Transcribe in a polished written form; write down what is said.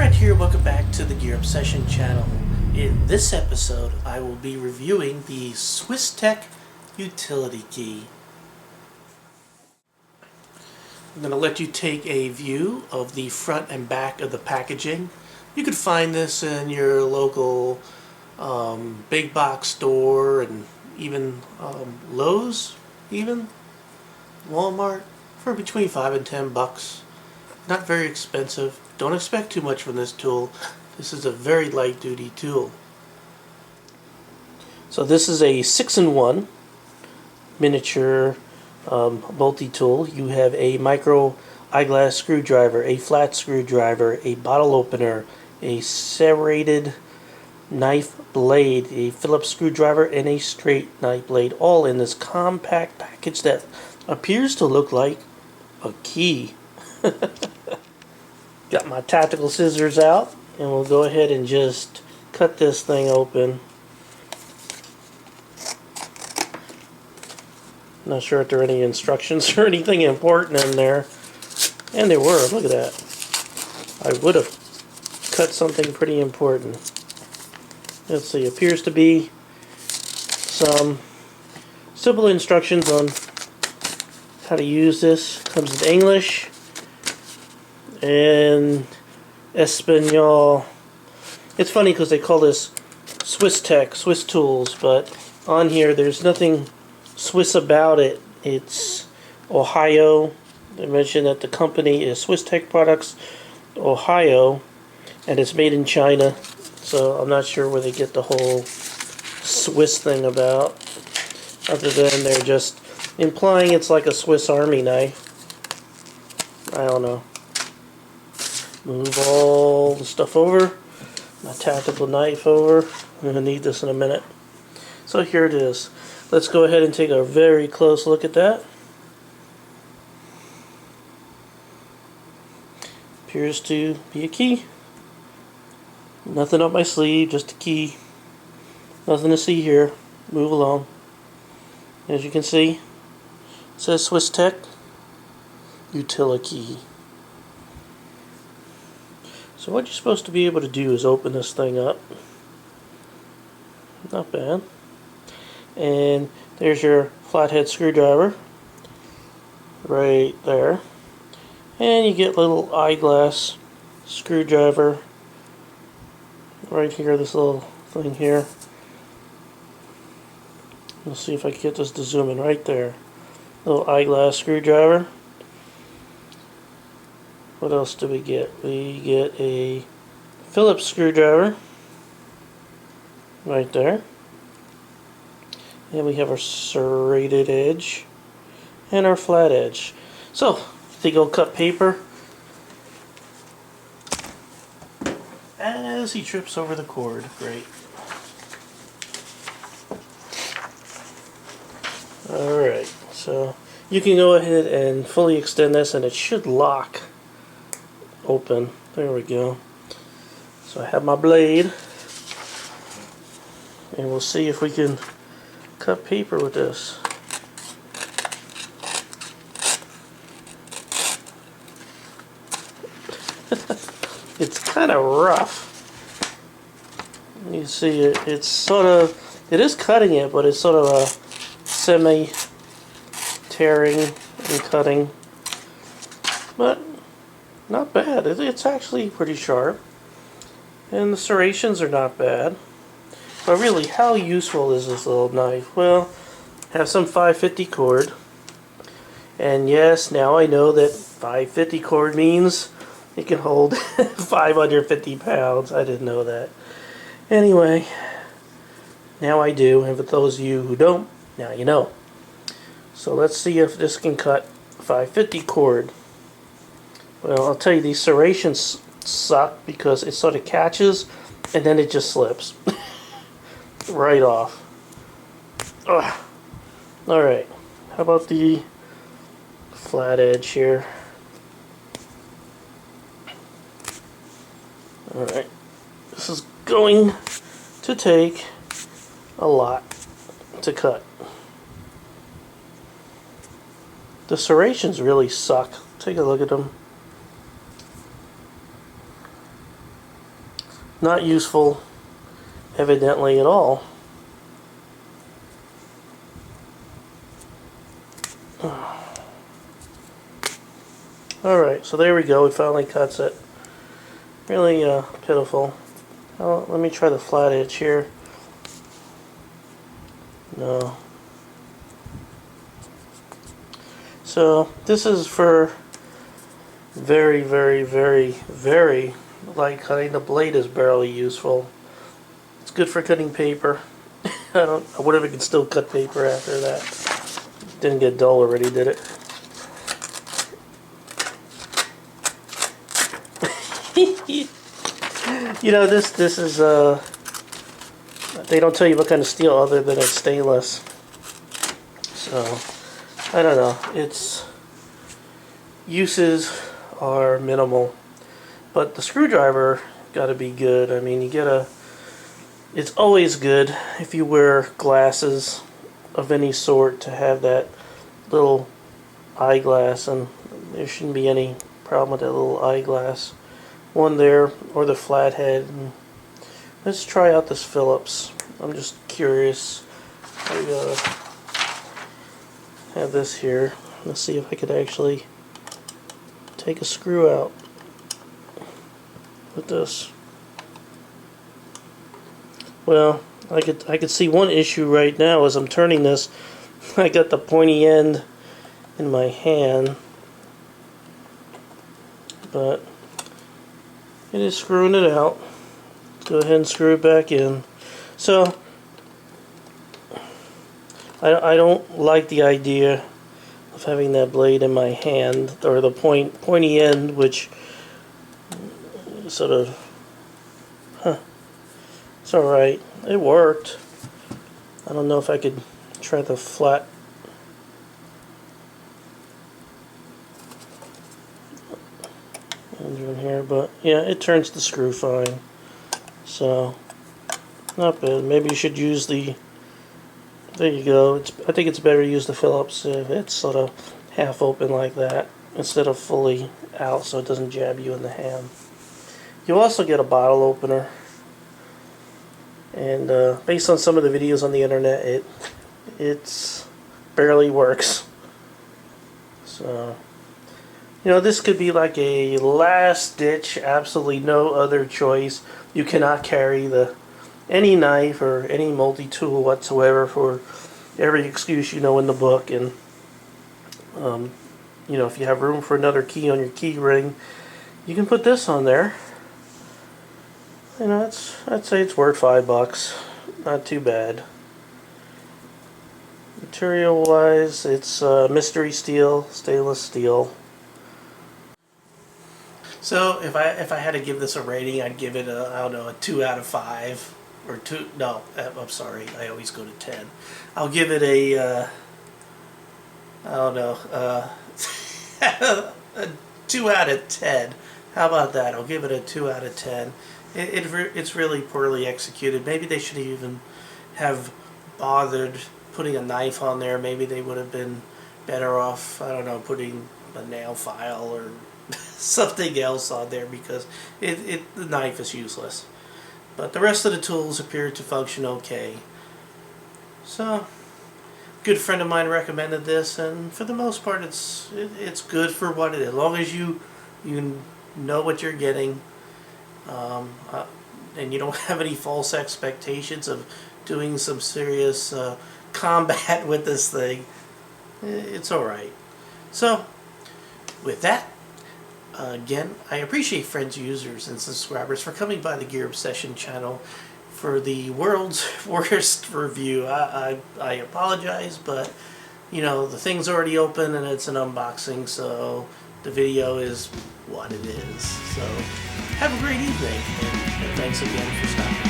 Hart here, welcome back to the Gear Obsession channel. In this episode, I will be reviewing the SwissTech utility key. I'm going to let you take a view of the front and back of the packaging. You could find this in your local big box store and even Lowe's, even Walmart, for between $5 and $10. Not very expensive. Don't expect too much from this tool. This is a very light duty tool. So this is a 6-in-1 miniature multi-tool. You have a micro eyeglass screwdriver, a flat screwdriver, a bottle opener, a serrated knife blade, a Phillips screwdriver, and a straight knife blade, all in this compact package that appears to look like a key. Got my tactical scissors out, and we'll go ahead and just cut this thing open. Not sure if there are any instructions or anything important in there. And there were, look at that. I would have cut something pretty important. Let's see, appears to be some simple instructions on how to use this. Comes in English and Espanol. It's funny because they call this SwissTech, Swiss Tools, but on here there's nothing Swiss about it. It's Ohio. They mentioned that the company is SwissTech Products, Ohio, and it's made in China. So I'm not sure where they get the whole Swiss thing about, other than they're just implying it's like a Swiss Army knife. I don't know. Move all the stuff over. My tactical knife over. I'm going to need this in a minute. So here it is. Let's go ahead and take a very close look at that. Appears to be a key. Nothing up my sleeve, just a key. Nothing to see here. Move along. As you can see, it says SwissTech utility key. So what you're supposed to be able to do is open this thing up. Not bad. And there's your flathead screwdriver right there. And you get a little eyeglass screwdriver right here, this little thing here. Let's see if I can get this to zoom in right there. Little eyeglass screwdriver. What else do we get? We get a Phillips screwdriver right there. And we have our serrated edge and our flat edge. So, think I'll cut paper as he trips over the cord. Great. Alright, so you can go ahead and fully extend this and it should lock open. There we go. So I have my blade and we'll see if we can cut paper with this. It's kind of rough. You see it's sort of, it is cutting it, but it's sort of a semi tearing and cutting. But not bad. It's actually pretty sharp. And the serrations are not bad. But really, how useful is this little knife? Well, have some 550 cord. And yes, now I know that 550 cord means it can hold 550 pounds. I didn't know that. Anyway, now I do. And for those of you who don't, now you know. So let's see if this can cut 550 cord. Well, I'll tell you, these serrations suck because it sort of catches and then it just slips right off. Ugh. Alright, how about the flat edge here? Alright, this is going to take a lot to cut. The serrations really suck. Take a look at them. not useful, evidently, at all. Alright, so there we go. It finally cuts it. Really pitiful. Oh, let me try the flat edge here. No. So this is for very, very, very, very light cutting. The blade is barely useful. It's good for cutting paper. I wonder if it can still cut paper after that. Didn't get dull already, did it? You know, this is they don't tell you what kind of steel other than it's stainless. So I don't know. Its uses are minimal, but the screwdriver got to be good. I mean, it's always good if you wear glasses of any sort to have that little eyeglass, and there shouldn't be any problem with that little eyeglass one there, or the flathead. And let's try out this Phillips. I'm just curious. I gotta have this here. Let's see if I could actually take a screw out with this. Well, I could see one issue right now as I'm turning this. I got the pointy end in my hand, but it is screwing it out. Let's go ahead and screw it back in. So I don't like the idea of having that blade in my hand, or the pointy end, which sort of, it's alright. It worked. I don't know if I could try the flat. In here, but yeah, it turns the screw fine. So not bad. Maybe you should use the. There you go. I think it's better to use the Phillips if it's sort of half open like that instead of fully out, so it doesn't jab you in the hand. You also get a bottle opener, and based on some of the videos on the internet, it's barely works. So, you know, this could be like a last ditch, absolutely no other choice. You cannot carry any knife or any multi-tool whatsoever for every excuse you know in the book. And you know, if you have room for another key on your key ring, you can put this on there. You know, I'd say it's worth $5. Not too bad. Material wise, it's mystery steel, stainless steel. So if I had to give this a rating, I'd give it I don't know, a 2 out of 5 or 2. No, I'm sorry, I always go to 10. I'll give it a I don't know, a 2 out of 10. How about that? I'll give it a 2 out of 10. It's really poorly executed. Maybe they should even have bothered putting a knife on there. Maybe they would have been better off, I don't know, putting a nail file or something else on there, because the knife is useless. But the rest of the tools appear to function okay. So, a good friend of mine recommended this, and for the most part it's good for what it is. As long as you know what you're getting, and you don't have any false expectations of doing some serious combat with this thing, it's alright. So, with that, again, I appreciate friends, users, and subscribers for coming by the Gear Obsession channel for the world's worst review. I apologize, but you know, the thing's already open and it's an unboxing, so the video is what it is. So have a great evening, and thanks again for stopping.